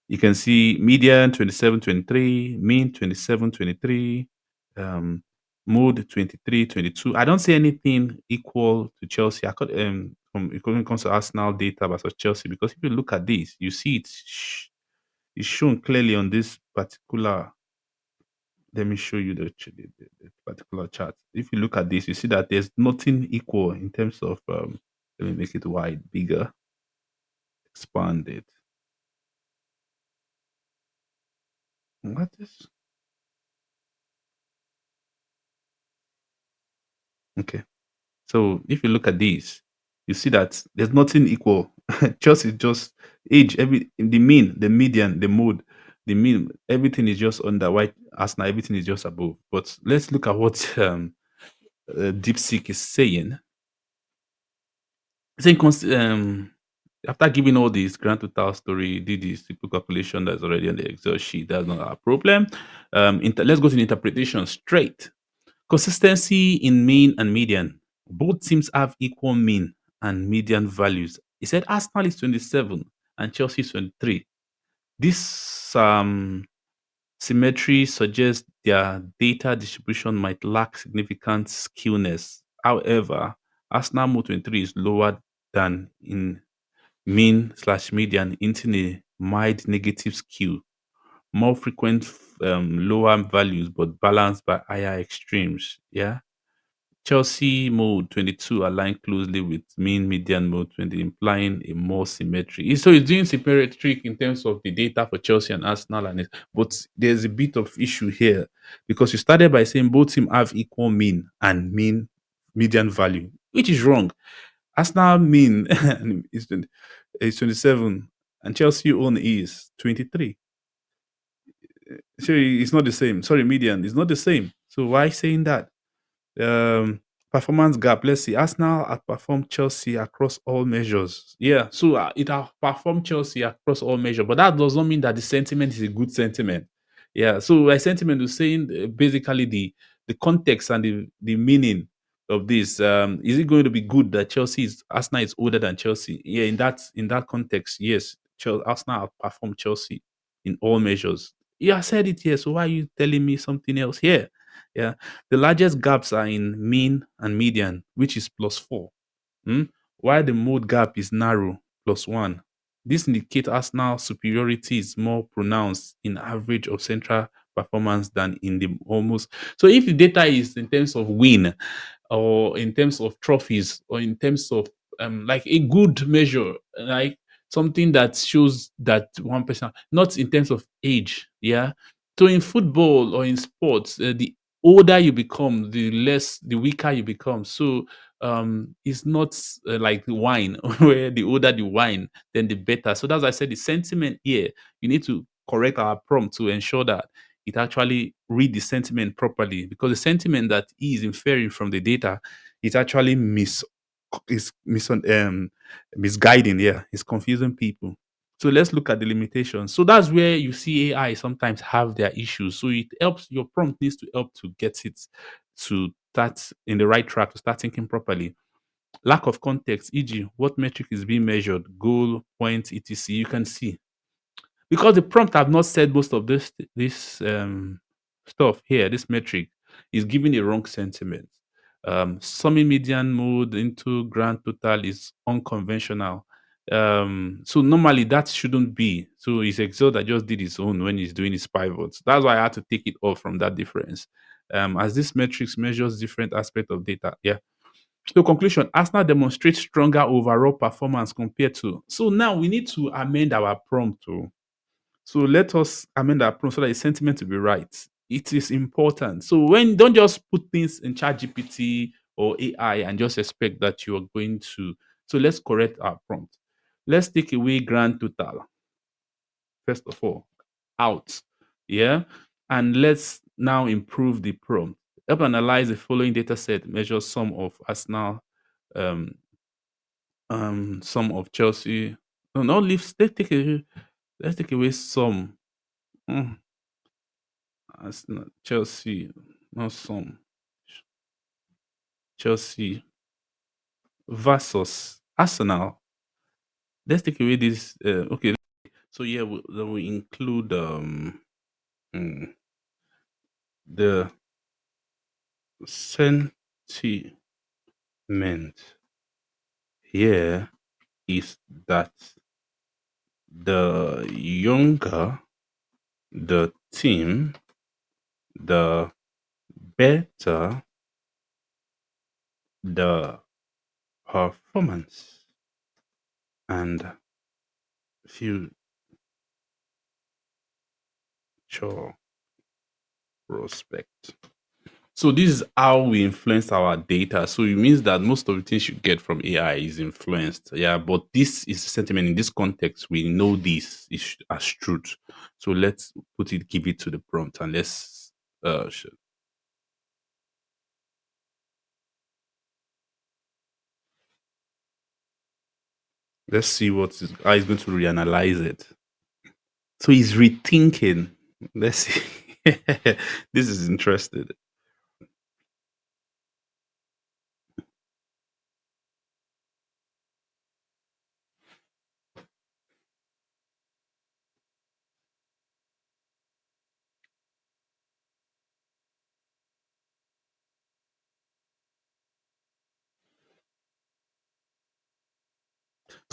You can see median 27, 23, mean 27, 23, um, mode 23, 22. I don't see anything equal to Chelsea. When it comes to Arsenal data versus Chelsea, because if you look at this, you see it's shown clearly on this particular. Let me show you the particular chart. If you look at this, you see that there's nothing equal in terms of. Let me make it wide, bigger, expand it. What is okay? So if you look at these, you see that there's nothing equal. Just is just age, every in the mean, the median, the mode, the mean, everything is just under white Arsenal, everything is just above. But let's look at what DeepSeek is saying. Saying after giving all this grand total story, did this simple calculation that's already on the Excel sheet. That's not our problem. Let's go to the interpretation straight. Consistency in mean and median. Both teams have equal mean and median values. He said Arsenal is 27 and Chelsea is 23. This symmetry suggests their data distribution might lack significant skewness. However, Arsenal Mo 23 is lower than in mean slash median, hinting a mild negative skew, more frequent lower values but balanced by higher extremes. Yeah. Chelsea mode 22 align closely with mean median mode 20, implying a more symmetry. So it's doing symmetric in terms of the data for Chelsea and Arsenal, but there's a bit of issue here because you started by saying both teams have equal mean and mean median value, which is wrong. Arsenal mean is 27 and Chelsea own is 23. So it's not the same. Sorry, median is not the same. So why saying that? Um, Performance gap. Let's see. Arsenal outperformed Chelsea across all measures. Yeah, so it outperformed Chelsea across all measures, but that does not mean that the sentiment is a good sentiment. Yeah, so my sentiment is saying basically the context and the meaning of this. Is it going to be good that Arsenal is older than Chelsea? Yeah, in that context, yes. Arsenal outperformed Chelsea in all measures. Yeah, I said it here. So why are you telling me something else here? Yeah. The largest gaps are in mean and median, which is +4, while the mode gap is narrow, +1. This indicates Arsenal superiority is more pronounced in average of central performance than in the almost. So if the data is in terms of win, or in terms of trophies, or in terms of like a good measure, like something that shows that one person, not in terms of age. Yeah. So in football or in sports, the older you become, the weaker you become. So it's not like wine, where the older the wine, then the better. So that's why I said the sentiment here. You need to correct our prompt to ensure that it actually read the sentiment properly, because the sentiment that he is inferring from the data is actually misguiding. Yeah, it's confusing people. So let's look at the limitations. So that's where you see AI sometimes have their issues. So it helps, your prompt needs to help to get it to start in the right track, to start thinking properly. Lack of context, e.g., what metric is being measured, goal, point, etc. You can see, because the prompt have not said most of this stuff here, this metric is giving a wrong sentiment. Summing median mode into grand total is unconventional. So normally that shouldn't be. So it's Excel that just did its own when he's doing his pivots. That's why I had to take it off from that difference. As this metrics measures different aspects of data. Yeah. So conclusion, Arsenal demonstrates stronger overall performance compared to. So now we need to amend our prompt to, so let us amend our prompt so that the sentiment will be right. It is important. So when, don't just put things in ChatGPT or AI and just expect that you are going to. So let's correct our prompt. Let's take away grand total first of all, out. Yeah, and let's now improve the prompt. Help analyze the following data set. Measure sum of Arsenal, um, sum of Chelsea. No, no, leave. Let's take away some. Mm, Arsenal, Chelsea, not some. Chelsea versus Arsenal. Let's take away this. Okay, so yeah, we include mm, the sentiment here is that the younger the team, the better the performance and future prospect. So this is how we influence our data. So it means that most of the things you get from AI is influenced. Yeah, but this is sentiment in this context. We know this is as truth. So let's give it to the prompt, and uh sh- let's see how he's going to reanalyze it. So he's rethinking. Let's see. This is interesting.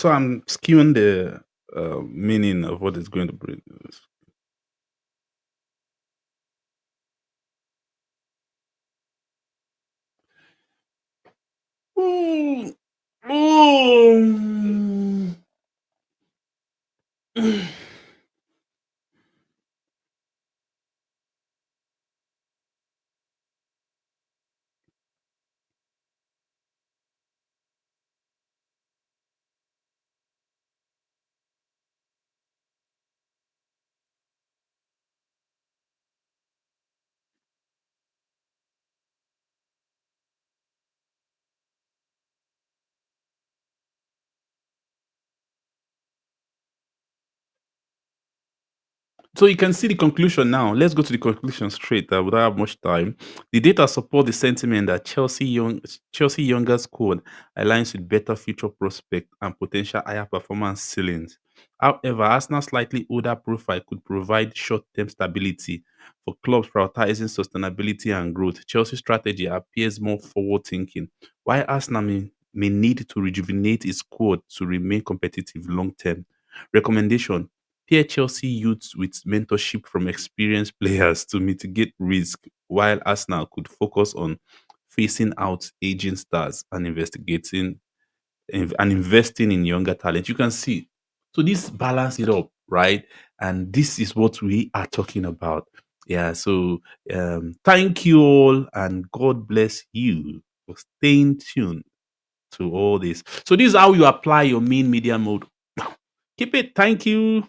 So I'm skewing the meaning of what is going to bring. Mm, mm. So you can see the conclusion now. Let's go to the conclusion straight. Without have much time, the data support the sentiment that Chelsea Younger's code aligns with better future prospect and potential higher performance ceilings. However, Arsenal's slightly older profile could provide short-term stability for clubs prioritizing sustainability and growth. Chelsea's strategy appears more forward-thinking, while Arsenal may need to rejuvenate its squad to remain competitive long-term. Recommendation: pair Chelsea youths with mentorship from experienced players to mitigate risk, while Arsenal could focus on phasing out aging stars and investing in younger talent. You can see. So this balance it up, right? And this is what we are talking about. Yeah. So thank you all, and God bless you for staying tuned to all this. So this is how you apply your main media mode. Keep it. Thank you.